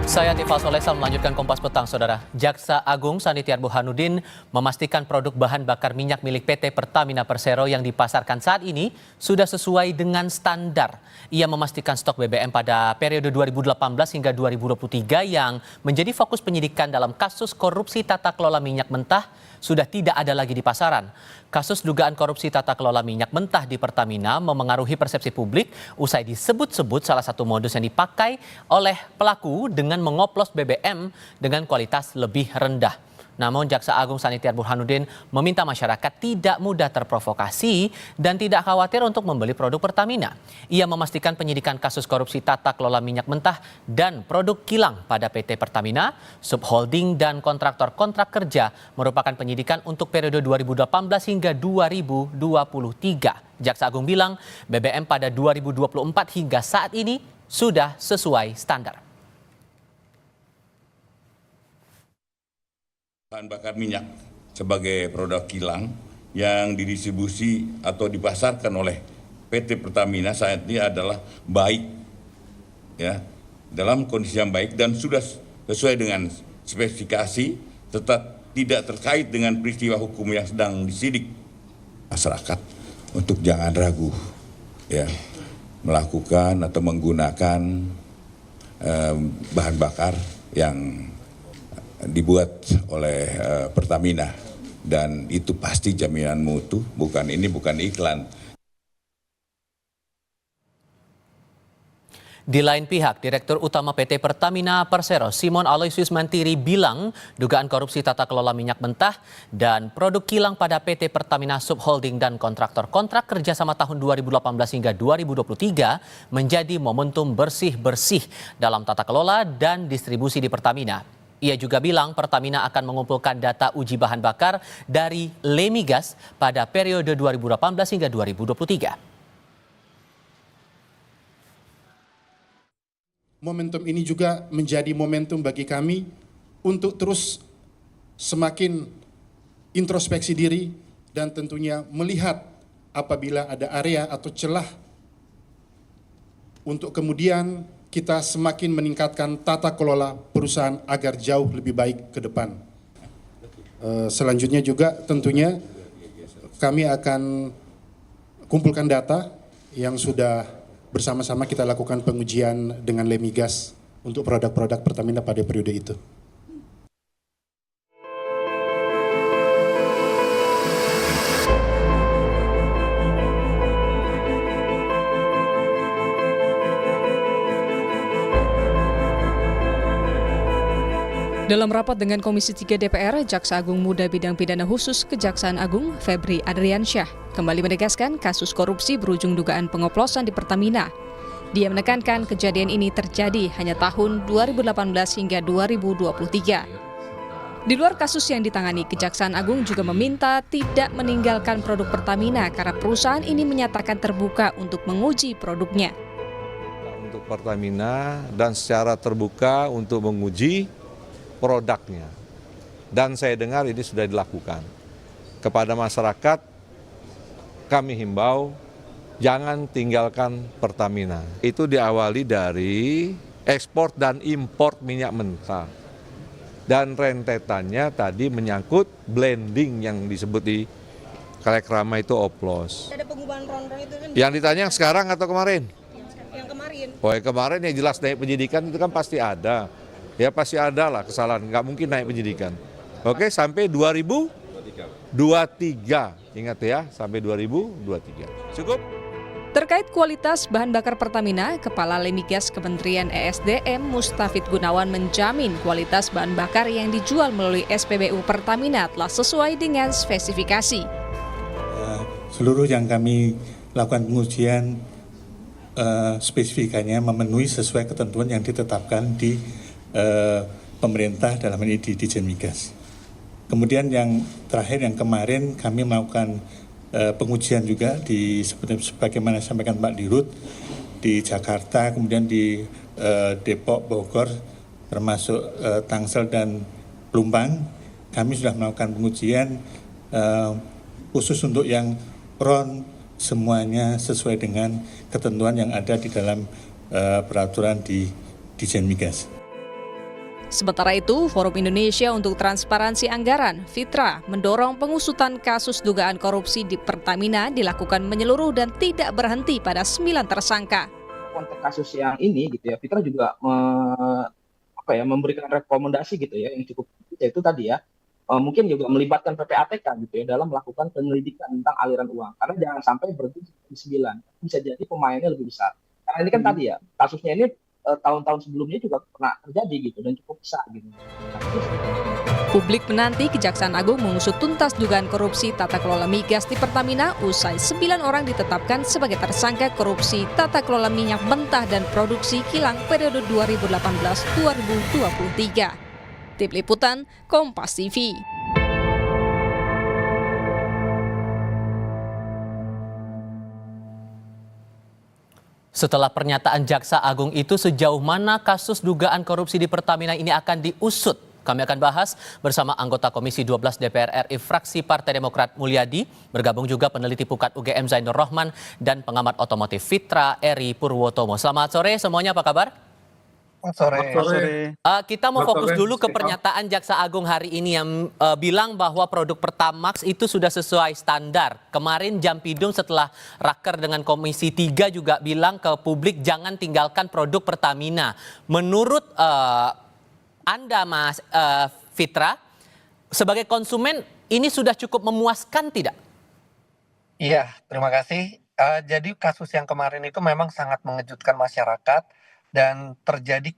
Saya Tifal Solesa melanjutkan Kompas Petang, Saudara. Jaksa Agung Sanitiar Burhanuddin memastikan produk bahan bakar minyak milik PT Pertamina Persero yang dipasarkan saat ini sudah sesuai dengan standar. Ia memastikan stok BBM pada periode 2018 hingga 2023 yang menjadi fokus penyidikan dalam kasus korupsi tata kelola minyak mentah sudah tidak ada lagi di pasaran. Kasus dugaan korupsi tata kelola minyak mentah di Pertamina memengaruhi persepsi publik usai disebut-sebut salah satu modus yang dipakai oleh pelaku dengan mengoplos BBM dengan kualitas lebih rendah. Namun Jaksa Agung Sanitiar Burhanuddin meminta masyarakat tidak mudah terprovokasi dan tidak khawatir untuk membeli produk Pertamina. Ia memastikan penyidikan kasus korupsi tata kelola minyak mentah dan produk kilang pada PT Pertamina, subholding dan kontraktor kontrak kerja merupakan penyidikan untuk periode 2018 hingga 2023. Jaksa Agung bilang BBM pada 2024 hingga saat ini sudah sesuai standar. Bahan bakar minyak sebagai produk kilang yang didistribusi atau dipasarkan oleh PT Pertamina saat ini adalah baik, ya, dalam kondisi yang baik dan sudah sesuai dengan spesifikasi, tetap tidak terkait dengan peristiwa hukum yang sedang disidik. Masyarakat untuk jangan ragu, ya, melakukan atau menggunakan bahan bakar yang dibuat oleh Pertamina, dan itu pasti jaminan mutu, bukan iklan. Di lain pihak, Direktur Utama PT Pertamina Persero, Simon Aloysius Mantiri bilang dugaan korupsi tata kelola minyak mentah dan produk kilang pada PT Pertamina Subholding dan kontraktor kontrak kerja sama tahun 2018 hingga 2023 menjadi momentum bersih-bersih dalam tata kelola dan distribusi di Pertamina. Ia juga bilang Pertamina akan mengumpulkan data uji bahan bakar dari Lemigas pada periode 2018 hingga 2023. Momentum ini juga menjadi momentum bagi kami untuk terus semakin introspeksi diri dan tentunya melihat apabila ada area atau celah untuk kemudian kita semakin meningkatkan tata kelola perusahaan agar jauh lebih baik ke depan. Selanjutnya juga tentunya kami akan kumpulkan data yang sudah bersama-sama kita lakukan pengujian dengan Lemigas untuk produk-produk Pertamina pada periode itu. Dalam rapat dengan Komisi 3 DPR, Jaksa Agung Muda Bidang Pidana Khusus Kejaksaan Agung, Febri Adriansyah, kembali menegaskan kasus korupsi berujung dugaan pengoplosan di Pertamina. Dia menekankan kejadian ini terjadi hanya tahun 2018 hingga 2023. Di luar kasus yang ditangani, Kejaksaan Agung juga meminta tidak meninggalkan produk Pertamina karena perusahaan ini menyatakan terbuka untuk menguji produknya. Untuk Pertamina dan secara terbuka untuk menguji produknya, dan saya dengar ini sudah dilakukan. Kepada masyarakat kami himbau jangan tinggalkan Pertamina. Itu diawali dari ekspor dan impor minyak mentah, dan rentetannya tadi menyangkut blending yang disebut di Kalekrama itu oplos. Ada pengubahan ronron itu kan? Yang ditanya yang sekarang atau kemarin? Yang kemarin. Oh, yang kemarin yang jelas naik penyidikan itu kan pasti ada. Ya pasti ada lah kesalahan, nggak mungkin naik penyidikan. Oke, sampai 2023. Ingat ya, sampai 2023. Cukup? Terkait kualitas bahan bakar Pertamina, Kepala Lemigas Kementerian ESDM Mustafid Gunawan menjamin kualitas bahan bakar yang dijual melalui SPBU Pertamina telah sesuai dengan spesifikasi. Seluruh yang kami lakukan pengujian spesifikasinya memenuhi sesuai ketentuan yang ditetapkan di pemerintah, dalam ini di Ditjen Migas. Kemudian yang terakhir, yang kemarin kami melakukan pengujian juga di sebagaimana sampaikan Pak Dirut di Jakarta, kemudian di Depok, Bogor, termasuk Tangsel dan Pelumpang. Kami sudah melakukan pengujian khusus untuk yang RON, semuanya sesuai dengan ketentuan yang ada di dalam peraturan di Ditjen Migas. Sementara itu, Forum Indonesia untuk Transparansi Anggaran, FITRA, mendorong pengusutan kasus dugaan korupsi di Pertamina dilakukan menyeluruh dan tidak berhenti pada 9 tersangka. Konteks kasus yang ini gitu ya, Fitra juga memberikan rekomendasi gitu ya yang cukup, yaitu tadi ya mungkin juga melibatkan PPATK gitu ya dalam melakukan penyelidikan tentang aliran uang, karena jangan sampai berhenti di 9, bisa jadi pemainnya lebih besar. Karena ini kan tadi ya kasusnya ini tahun-tahun sebelumnya juga pernah terjadi gitu dan cukup besar gitu. Publik menanti Kejaksaan Agung mengusut tuntas dugaan korupsi tata kelola migas di Pertamina usai 9 orang ditetapkan sebagai tersangka korupsi tata kelola minyak mentah dan produksi kilang periode 2018-2023. Tim Liputan, Kompas TV. Setelah pernyataan Jaksa Agung itu, sejauh mana kasus dugaan korupsi di Pertamina ini akan diusut? Kami akan bahas bersama anggota Komisi 12 DPR RI fraksi Partai Demokrat Mulyadi, bergabung juga peneliti Pukat UGM Zainur Rohman dan pengamat otomotif Fitra Eri Purwotomo. Selamat sore semuanya, apa kabar? Sore. Kita mau fokus dulu ke pernyataan Jaksa Agung hari ini yang bilang bahwa produk Pertamax itu sudah sesuai standar. Kemarin Jampidum setelah raker dengan Komisi 3 juga bilang ke publik jangan tinggalkan produk Pertamina. Menurut Anda, Mas Fitra, sebagai konsumen ini sudah cukup memuaskan tidak? Iya, terima kasih. Jadi kasus yang kemarin itu memang sangat mengejutkan masyarakat dan terjadi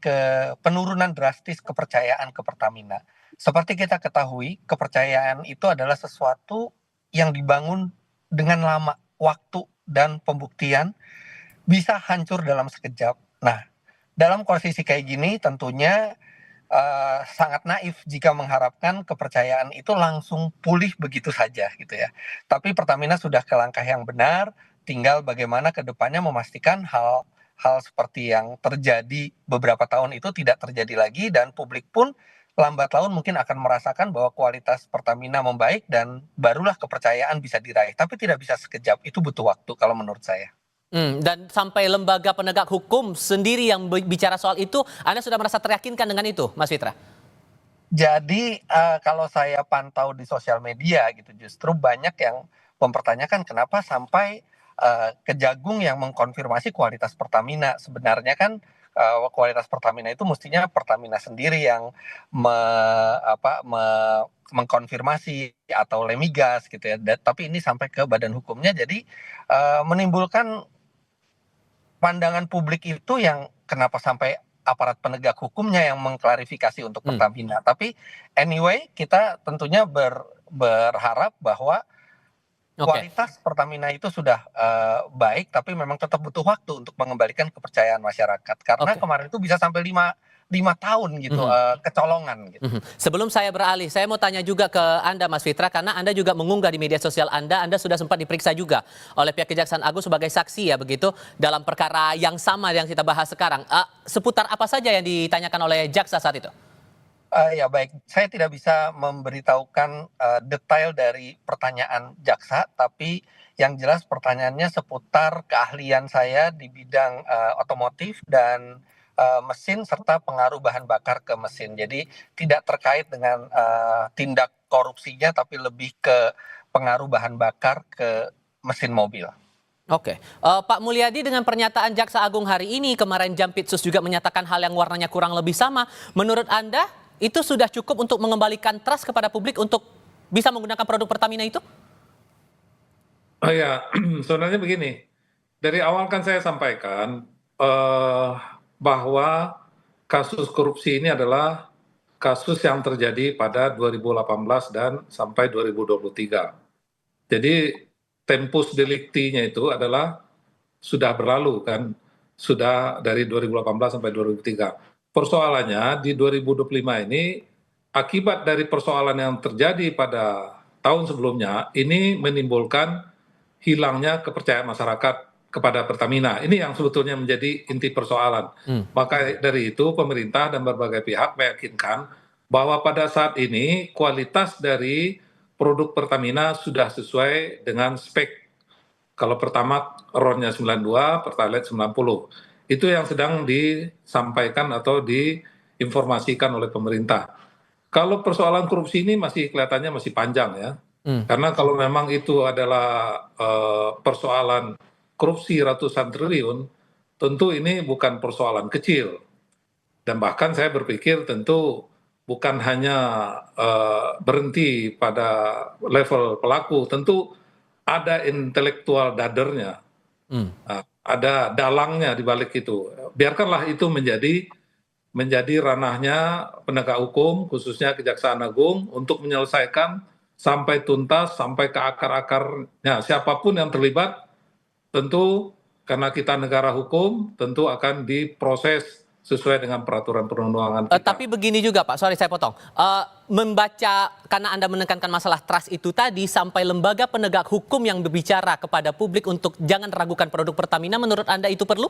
penurunan drastis kepercayaan ke Pertamina. Seperti kita ketahui, kepercayaan itu adalah sesuatu yang dibangun dengan lama, waktu dan pembuktian bisa hancur dalam sekejap. Nah, dalam posisi kayak gini tentunya sangat naif jika mengharapkan kepercayaan itu langsung pulih begitu saja gitu ya. Tapi Pertamina sudah ke langkah yang benar, tinggal bagaimana ke depannya memastikan hal seperti yang terjadi beberapa tahun itu tidak terjadi lagi, dan publik pun lambat laun mungkin akan merasakan bahwa kualitas Pertamina membaik dan barulah kepercayaan bisa diraih. Tapi tidak bisa sekejap, itu butuh waktu kalau menurut saya. Dan sampai lembaga penegak hukum sendiri yang bicara soal itu, Anda sudah merasa teryakinkan dengan itu, Mas Fitra? Jadi kalau saya pantau di sosial media gitu, justru banyak yang mempertanyakan kenapa sampai Kejagung yang mengkonfirmasi kualitas Pertamina. Sebenarnya kan kualitas Pertamina itu mestinya Pertamina sendiri yang mengkonfirmasi atau Lemigas gitu ya. Tapi ini sampai ke badan hukumnya, jadi menimbulkan pandangan publik itu yang kenapa sampai aparat penegak hukumnya yang mengklarifikasi untuk Pertamina. Tapi anyway, kita tentunya berharap bahwa kualitas Pertamina itu sudah baik, tapi memang tetap butuh waktu untuk mengembalikan kepercayaan masyarakat. Karena kemarin itu bisa sampai 5 tahun gitu kecolongan gitu. Sebelum saya beralih, saya mau tanya juga ke Anda, Mas Fitra, karena Anda juga mengunggah di media sosial Anda sudah sempat diperiksa juga oleh pihak Kejaksaan Agung sebagai saksi ya begitu dalam perkara yang sama yang kita bahas sekarang. Seputar apa saja yang ditanyakan oleh jaksa saat itu? Ya baik, saya tidak bisa memberitahukan detail dari pertanyaan jaksa, tapi yang jelas pertanyaannya seputar keahlian saya di bidang otomotif dan mesin serta pengaruh bahan bakar ke mesin. Jadi tidak terkait dengan tindak korupsinya, tapi lebih ke pengaruh bahan bakar ke mesin mobil. Pak Mulyadi, dengan pernyataan Jaksa Agung hari ini, kemarin Jampitsus juga menyatakan hal yang warnanya kurang lebih sama. Menurut Anda, itu sudah cukup untuk mengembalikan trust kepada publik untuk bisa menggunakan produk Pertamina itu? Oh ya, sebenarnya begini. Dari awal kan saya sampaikan bahwa kasus korupsi ini adalah kasus yang terjadi pada 2018 dan sampai 2023. Jadi tempus delicti-nya itu adalah sudah berlalu kan, sudah dari 2018 sampai 2023. Persoalannya di 2025 ini, akibat dari persoalan yang terjadi pada tahun sebelumnya, ini menimbulkan hilangnya kepercayaan masyarakat kepada Pertamina. Ini yang sebetulnya menjadi inti persoalan. Maka dari itu pemerintah dan berbagai pihak meyakinkan bahwa pada saat ini kualitas dari produk Pertamina sudah sesuai dengan spek. Kalau Pertamax RON-nya 92, Pertalite 90. Itu yang sedang disampaikan atau diinformasikan oleh pemerintah. Kalau persoalan korupsi ini masih kelihatannya masih panjang ya. Karena kalau memang itu adalah persoalan korupsi ratusan triliun, tentu ini bukan persoalan kecil. Dan bahkan saya berpikir tentu bukan hanya berhenti pada level pelaku, tentu ada intelektual dadernya, ada dalangnya di balik itu. Biarkanlah itu menjadi ranahnya penegak hukum, khususnya Kejaksaan Agung, untuk menyelesaikan sampai tuntas, sampai ke akar-akarnya. Siapapun yang terlibat, tentu karena kita negara hukum, tentu akan diproses sesuai dengan peraturan perundang-undangan kita. Tapi begini juga Pak, sorry saya potong. Membaca, karena Anda menekankan masalah trust itu tadi, sampai lembaga penegak hukum yang berbicara kepada publik untuk jangan ragukan produk Pertamina, menurut Anda itu perlu?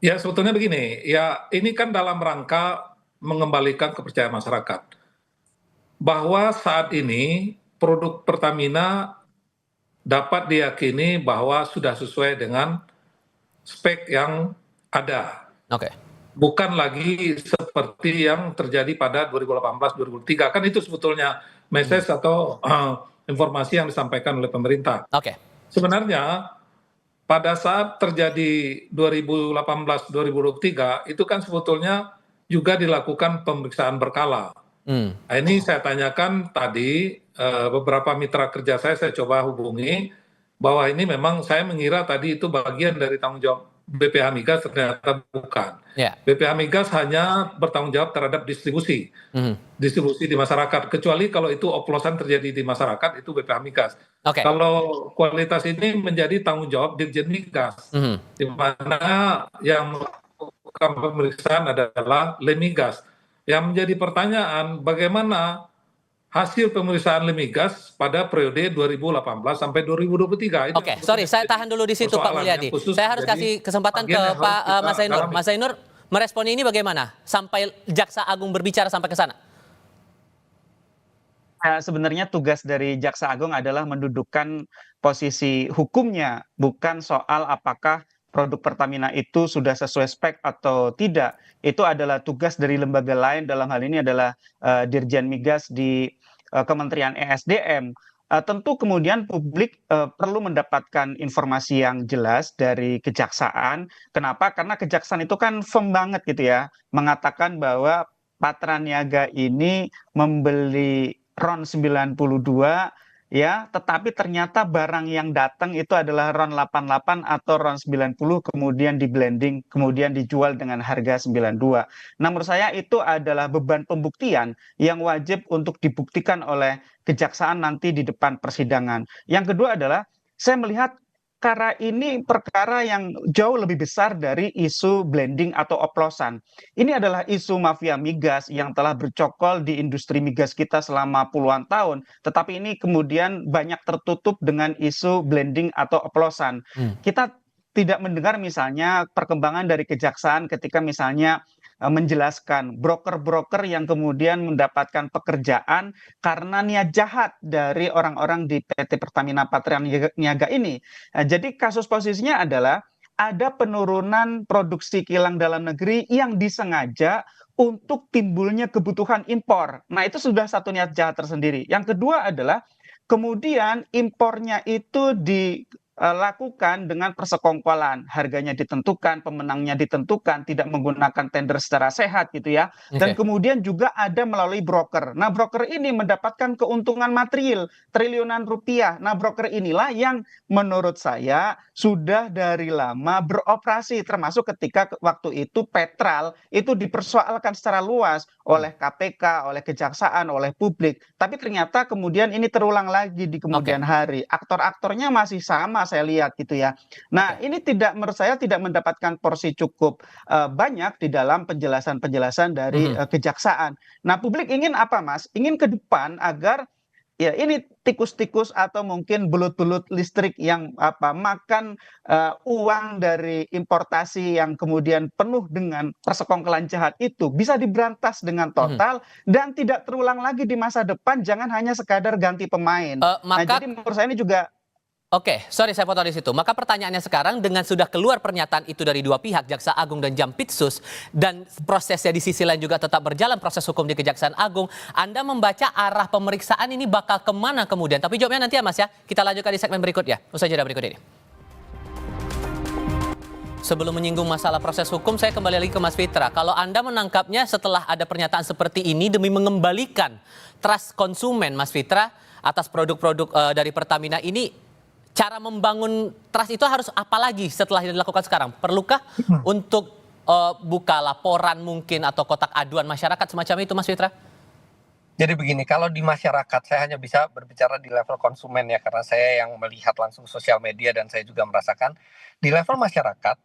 Ya sebetulnya begini, ya ini kan dalam rangka mengembalikan kepercayaan masyarakat. Bahwa saat ini produk Pertamina dapat diyakini bahwa sudah sesuai dengan spek yang ada. Oke. Bukan lagi seperti yang terjadi pada 2018-2003. Kan itu sebetulnya message atau informasi yang disampaikan oleh pemerintah. Oke. Sebenarnya pada saat terjadi 2018-2023 itu kan sebetulnya juga dilakukan pemeriksaan berkala. Nah, ini saya tanyakan tadi, beberapa mitra kerja saya coba hubungi, bahwa ini memang saya mengira tadi itu bagian dari tanggung jawab BPH Migas, ternyata bukan. BPH Migas hanya bertanggung jawab terhadap distribusi di masyarakat, kecuali kalau itu oplosan terjadi di masyarakat, itu BPH Migas. Kalau kualitas ini menjadi tanggung jawab Dirjen Migas, di mana yang melakukan pemeriksaan adalah Lemigas. Yang menjadi pertanyaan, bagaimana hasil pemeriksaan Lemigas pada periode 2018 sampai 2023. Oke, sorry, saya tahan dulu di situ Pak Mulyadi. Saya harus kasih kesempatan ke Pak Mas Zainur. Mas Zainur, merespon ini bagaimana? Sampai Jaksa Agung berbicara sampai ke sana? Sebenarnya tugas dari Jaksa Agung adalah mendudukkan posisi hukumnya, bukan soal apakah produk Pertamina itu sudah sesuai spek atau tidak. Itu adalah tugas dari lembaga lain, dalam hal ini adalah Dirjen Migas di Kementerian ESDM. Tentu kemudian publik perlu mendapatkan informasi yang jelas dari kejaksaan. Kenapa? Karena kejaksaan itu kan firm banget gitu ya, mengatakan bahwa Patra Niaga ini membeli RON 92 ya, tetapi ternyata barang yang datang itu adalah RON 88 atau RON 90, kemudian di blending, kemudian dijual dengan harga 92. Nah, menurut saya itu adalah beban pembuktian yang wajib untuk dibuktikan oleh kejaksaan nanti di depan persidangan. Yang kedua adalah saya melihat perkara ini perkara yang jauh lebih besar dari isu blending atau oplosan. Ini adalah isu mafia migas yang telah bercokol di industri migas kita selama puluhan tahun, tetapi ini kemudian banyak tertutup dengan isu blending atau oplosan. Kita tidak mendengar misalnya perkembangan dari kejaksaan ketika misalnya menjelaskan broker-broker yang kemudian mendapatkan pekerjaan karena niat jahat dari orang-orang di PT Pertamina Patra Niaga ini. Jadi kasus posisinya adalah ada penurunan produksi kilang dalam negeri yang disengaja untuk timbulnya kebutuhan impor. Nah, itu sudah satu niat jahat tersendiri. Yang kedua adalah kemudian impornya itu dilakukan dengan persekongkolan, harganya ditentukan, pemenangnya ditentukan, tidak menggunakan tender secara sehat gitu ya. Dan kemudian juga ada melalui broker. Nah, broker ini mendapatkan keuntungan material triliunan rupiah. Nah, broker inilah yang menurut saya sudah dari lama beroperasi, termasuk ketika waktu itu Petral itu dipersoalkan secara luas oleh KPK, oleh kejaksaan, oleh publik. Tapi ternyata kemudian ini terulang lagi di kemudian hari. Aktor-aktornya masih sama saya lihat gitu ya. Nah, ini menurut saya tidak mendapatkan porsi cukup banyak di dalam penjelasan-penjelasan dari kejaksaan. Nah, publik ingin apa, Mas? Ingin ke depan agar ya ini tikus-tikus atau mungkin belut-belut listrik yang makan uang dari importasi yang kemudian penuh dengan persekongkolan jahat itu bisa diberantas dengan total dan tidak terulang lagi di masa depan. Jangan hanya sekadar ganti pemain. Nah, jadi menurut saya ini juga Oke, sorry saya potong di situ. Maka pertanyaannya sekarang dengan sudah keluar pernyataan itu dari dua pihak, Jaksa Agung dan Jampitsus, dan prosesnya di sisi lain juga tetap berjalan proses hukum di Kejaksaan Agung, Anda membaca arah pemeriksaan ini bakal kemana kemudian? Tapi jawabnya nanti ya Mas ya, kita lanjutkan di segmen berikutnya, usai jeda berikut ini. Sebelum menyinggung masalah proses hukum, saya kembali lagi ke Mas Fitra. Kalau Anda menangkapnya setelah ada pernyataan seperti ini demi mengembalikan trust konsumen, Mas Fitra, atas produk-produk dari Pertamina ini, cara membangun trust itu harus apa lagi setelah dilakukan sekarang? Perlukah untuk buka laporan mungkin atau kotak aduan masyarakat semacam itu, Mas Fitra? Jadi begini, kalau di masyarakat saya hanya bisa berbicara di level konsumen ya, karena saya yang melihat langsung sosial media dan saya juga merasakan di level masyarakat,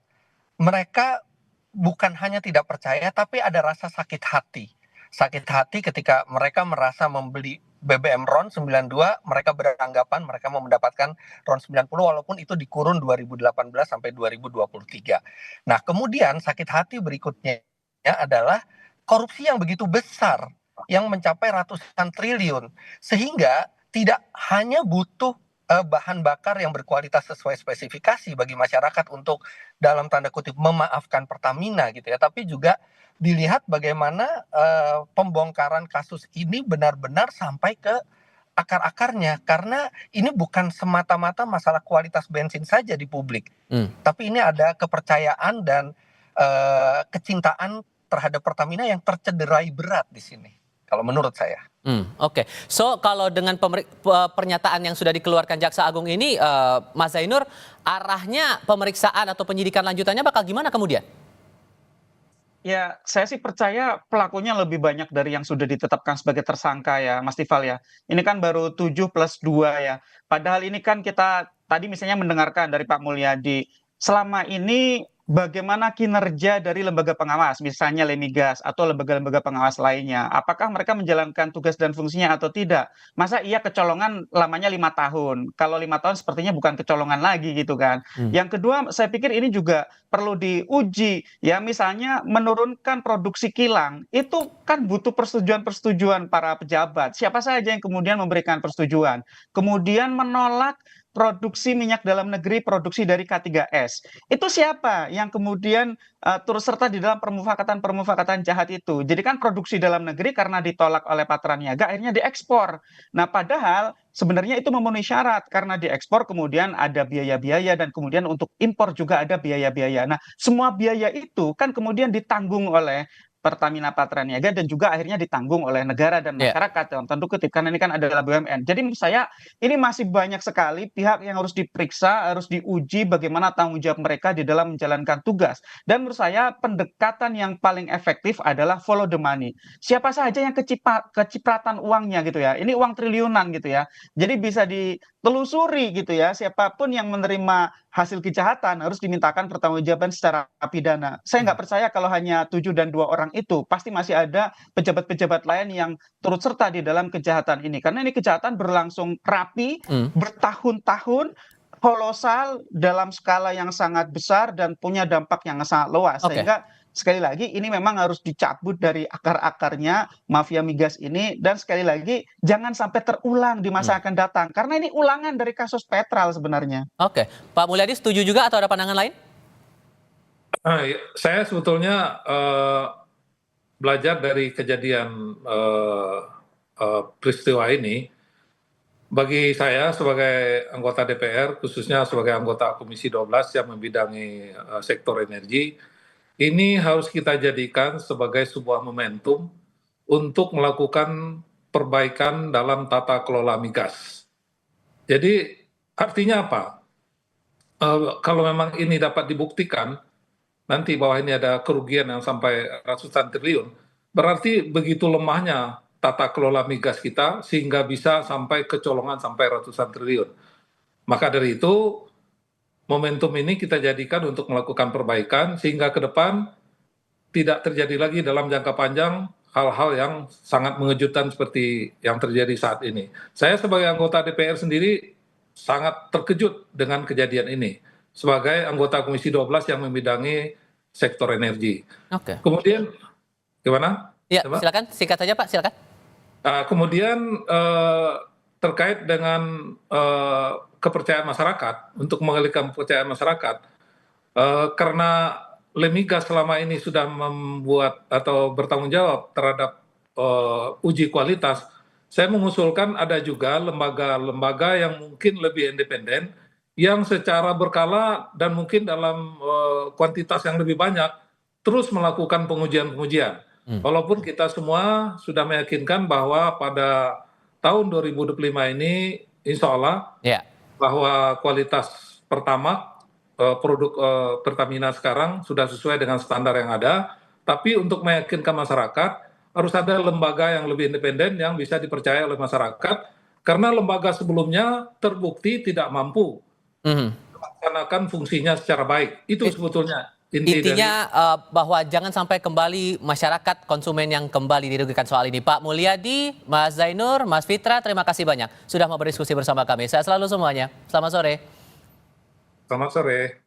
mereka bukan hanya tidak percaya, tapi ada rasa sakit hati. Sakit hati ketika mereka merasa membeli BBM RON 92, mereka beranggapan mereka mau mendapatkan RON 90 walaupun itu di kurun 2018 sampai 2023. Nah, kemudian sakit hati berikutnya adalah korupsi yang begitu besar, yang mencapai ratusan triliun. Sehingga tidak hanya butuh bahan bakar yang berkualitas sesuai spesifikasi bagi masyarakat untuk dalam tanda kutip memaafkan Pertamina gitu ya, tapi juga dilihat bagaimana pembongkaran kasus ini benar-benar sampai ke akar-akarnya, karena ini bukan semata-mata masalah kualitas bensin saja di publik, tapi ini ada kepercayaan dan kecintaan terhadap Pertamina yang tercederai berat di sini, kalau menurut saya. Oke. So kalau dengan pernyataan yang sudah dikeluarkan Jaksa Agung ini, Mas Zainur, arahnya pemeriksaan atau penyidikan lanjutannya bakal gimana kemudian? Ya, saya sih percaya pelakunya lebih banyak dari yang sudah ditetapkan sebagai tersangka ya, Mas Tifal ya. Ini kan baru 7 plus 2 ya. Padahal ini kan kita tadi misalnya mendengarkan dari Pak Mulyadi, selama ini bagaimana kinerja dari lembaga pengawas, misalnya Lemigas atau lembaga-lembaga pengawas lainnya. Apakah mereka menjalankan tugas dan fungsinya atau tidak? Masa iya kecolongan lamanya 5 tahun? Kalau 5 tahun sepertinya bukan kecolongan lagi gitu kan. Yang kedua, saya pikir ini juga perlu diuji. Ya, misalnya menurunkan produksi kilang, itu kan butuh persetujuan-persetujuan para pejabat. Siapa saja yang kemudian memberikan persetujuan. Kemudian menolak produksi minyak dalam negeri, produksi dari K3S. Itu siapa yang kemudian turut serta di dalam permufakatan jahat itu? Jadi kan produksi dalam negeri karena ditolak oleh Patra Niaga akhirnya diekspor. Nah, padahal sebenarnya itu memenuhi syarat karena diekspor kemudian ada biaya-biaya dan kemudian untuk impor juga ada biaya-biaya. Nah, semua biaya itu kan kemudian ditanggung oleh Pertamina Patra Niaga dan juga akhirnya ditanggung oleh negara dan masyarakat dalam tanda kutip karena ini kan adalah BUMN. Jadi menurut saya ini masih banyak sekali pihak yang harus diperiksa, harus diuji bagaimana tanggung jawab mereka di dalam menjalankan tugas. Dan menurut saya pendekatan yang paling efektif adalah follow the money. Siapa saja yang kecipratan uangnya gitu ya. Ini uang triliunan gitu ya. Jadi bisa ditelusuri gitu ya. Siapapun yang menerima hasil kejahatan harus dimintakan pertanggungjawaban secara pidana. Saya nggak percaya kalau hanya 7 dan 2 orang itu, pasti masih ada pejabat-pejabat lain yang turut serta di dalam kejahatan ini. Karena ini kejahatan berlangsung rapi, bertahun-tahun, kolosal, dalam skala yang sangat besar dan punya dampak yang sangat luas. Sehingga sekali lagi ini memang harus dicabut dari akar-akarnya mafia migas ini, dan sekali lagi jangan sampai terulang di masa akan datang karena ini ulangan dari kasus Petral sebenarnya. Oke, Pak Mulyadi setuju juga atau ada pandangan lain? Saya sebetulnya belajar dari kejadian peristiwa ini. Bagi saya sebagai anggota DPR, khususnya sebagai anggota Komisi 12 yang membidangi sektor energi, ini harus kita jadikan sebagai sebuah momentum untuk melakukan perbaikan dalam tata kelola migas. Jadi artinya apa? Kalau memang ini dapat dibuktikan, nanti bahwa ini ada kerugian yang sampai ratusan triliun, berarti begitu lemahnya tata kelola migas kita sehingga bisa sampai kecolongan sampai ratusan triliun. Maka dari itu, momentum ini kita jadikan untuk melakukan perbaikan sehingga ke depan tidak terjadi lagi dalam jangka panjang hal-hal yang sangat mengejutkan seperti yang terjadi saat ini. Saya sebagai anggota DPR sendiri sangat terkejut dengan kejadian ini sebagai anggota Komisi 12 yang membidangi sektor energi. Kemudian gimana? Ya, silakan singkat saja Pak, silakan. Kemudian terkait dengan kepercayaan masyarakat, untuk mengalihkan kepercayaan masyarakat, karena Lemigas selama ini sudah membuat atau bertanggung jawab terhadap uji kualitas, saya mengusulkan ada juga lembaga-lembaga yang mungkin lebih independen, yang secara berkala dan mungkin dalam kuantitas yang lebih banyak, terus melakukan pengujian-pengujian. Walaupun kita semua sudah meyakinkan bahwa pada tahun 2025 ini, insya Allah, bahwa kualitas pertama, produk Pertamina sekarang sudah sesuai dengan standar yang ada, tapi untuk meyakinkan masyarakat harus ada lembaga yang lebih independen yang bisa dipercaya oleh masyarakat, karena lembaga sebelumnya terbukti tidak mampu melaksanakan fungsinya secara baik. Itu sebetulnya intinya bahwa jangan sampai kembali masyarakat konsumen yang kembali dirugikan soal ini. Pak Mulyadi, Mas Zainur, Mas Fitra, terima kasih banyak sudah mau berdiskusi bersama kami. Saya selalu semuanya. Selamat sore. Selamat sore.